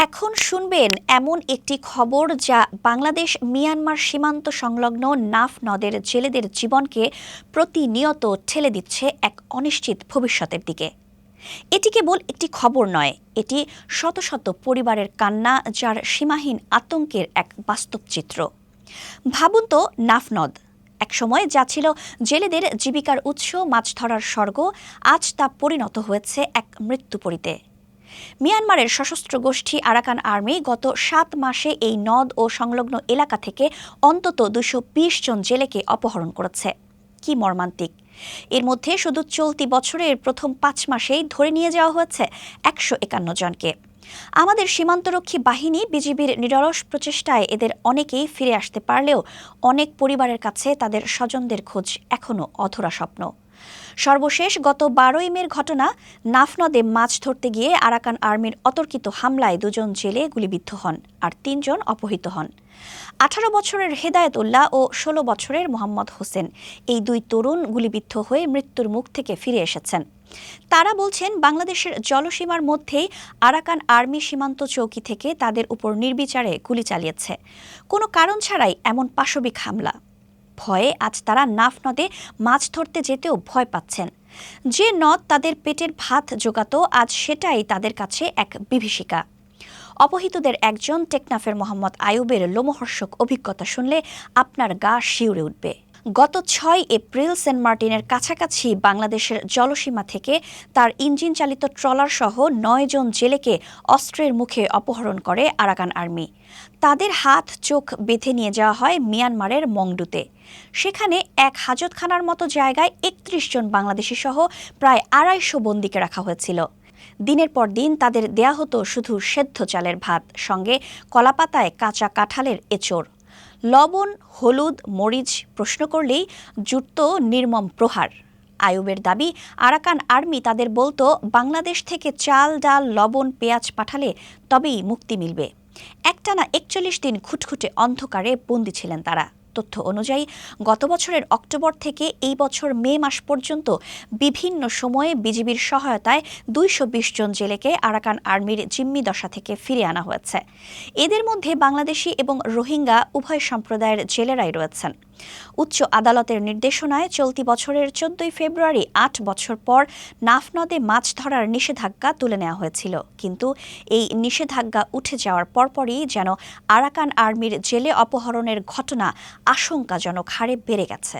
এখন শুনবেন এমন একটি খবর যা বাংলাদেশ মিয়ানমার সীমান্ত সংলগ্ন নাফ নদের জেলেদের জীবনকে প্রতিনিয়ত ঠেলে দিচ্ছে এক অনিশ্চিত ভবিষ্যতের দিকে। এটি কেবল একটি খবর নয়, এটি শত শত পরিবারের কান্না, যার সীমাহীন আতঙ্কের এক বাস্তব চিত্র। ভাবুন তো, নাফ নদ একসময় যা ছিল জেলেদের জীবিকার উৎস, মাছ ধরার স্বর্গ, আজ তা পরিণত হয়েছে এক মৃত্যুপরীতে। মিয়ানমারের সশস্ত্র গোষ্ঠী আরাকান আর্মি গত ৭ মাসে এই নদ ও সংলগ্ন এলাকা থেকে অন্তত ২২০ জন জেলেকে অপহরণ করেছে। কি মর্মান্তিক! এর মধ্যে শুধু চলতি বছরের প্রথম ৫ মাসেই ধরে নিয়ে যাওয়া হয়েছে ১৫১ জনকে। আমাদের সীমান্তরক্ষী বাহিনী বিজিবির নিরলস প্রচেষ্টায় এদের অনেকেই ফিরে আসতে পারলেও অনেক পরিবারের কাছে তাদের স্বজনদের খোঁজ এখনও অধরা স্বপ্ন। সর্বশেষ গত ১২ই মের ঘটনা, নাফ নদে মাছ ধরতে গিয়ে আরাকান আর্মির অতর্কিত হামলায় ২ জন জেলে গুলিবিদ্ধ হন আর ৩ জন অপহৃত হন। ১৮ বছরের হেদায়েত উল্লাহ ও ১৬ বছরের মোহাম্মদ হোসেন, এই ২ তরুণ গুলিবিদ্ধ হয়ে মৃত্যুর মুখ থেকে ফিরে এসেছেন। তারা বলছেন, বাংলাদেশের জলসীমার মধ্যেই আরাকান আর্মি সীমান্ত চৌকি থেকে তাদের উপর নির্বিচারে গুলি চালিয়েছে, কোনো কারণ ছাড়াই এমন পাশবিক হামলা। ভয়ে আজ তারা নাফ নদে মাছ ধরতে যেতেও ভয় পাচ্ছেন। যে নদ তাদের পেটের ভাত জোগাত, আজ সেটাই তাদের কাছে এক বিভীষিকা। অপহৃতদের একজন টেকনাফের মোহাম্মদ আয়ুবের লোমহর্ষক অভিজ্ঞতা শুনলে আপনার গা শিউরে উঠবে। গত ৬ এপ্রিল সেন্ট মার্টিনের কাছাকাছি বাংলাদেশের জলসীমা থেকে তার ইঞ্জিন চালিত ট্রলার সহ ৯ জন জেলেকে অস্ত্রের মুখে অপহরণ করে আরাকান আর্মি। তাদের হাত চোখ বেঁধে নিয়ে যাওয়া হয় মিয়ানমারের মংডুতে। সেখানে এক হাজতখানার মতো জায়গায় ৩১ জন বাংলাদেশি সহ প্রায় ২৫০ বন্দীকে রাখা হয়েছিল। দিনের পর দিন তাদের দেয়া হতো শুধু সেদ্ধ চালের ভাত, সঙ্গে কলাপাতায় কাঁচা কাঁঠালের এঁচড়। লবণ, হলুদ, মরিচ প্রশ্ন করলেই জুটত নির্মম প্রহার। আয়ুবের দাবি, আরাকান আর্মি তাদের বলতো, বাংলাদেশ থেকে চাল, ডাল, লবণ, পেঁয়াজ পাঠালে তবেই মুক্তি মিলবে। একটানা ৪১ দিন খুটখুটে অন্ধকারে বন্দী ছিলেন তারা। তথ্য অনুযায়ী গত বছরের অক্টোবর থেকে এই বছর মে মাস পর্যন্ত বিভিন্ন সময়ে বিজিবির সহায়তায় ২২০ জন জেলেকে আরাকান আর্মির জিম্মি দশা থেকে ফিরে আনা হয়েছে। এদের মধ্যে বাংলাদেশি এবং রোহিঙ্গা উভয় সম্প্রদায়ের জেলেরাই রয়েছেন। উচ্চ আদালতের নির্দেশনায় চলতি বছরের ১৪ই ফেব্রুয়ারি ৮ বছর পর নাফ নদে মাছ ধরার নিষেধাজ্ঞা তুলে নেওয়া হয়েছিল, কিন্তু এই নিষেধাজ্ঞা উঠে যাওয়ার পরপরই যেন আরাকান আর্মির জেলে অপহরণের ঘটনা আশঙ্কাজনক হারে বেড়ে গেছে।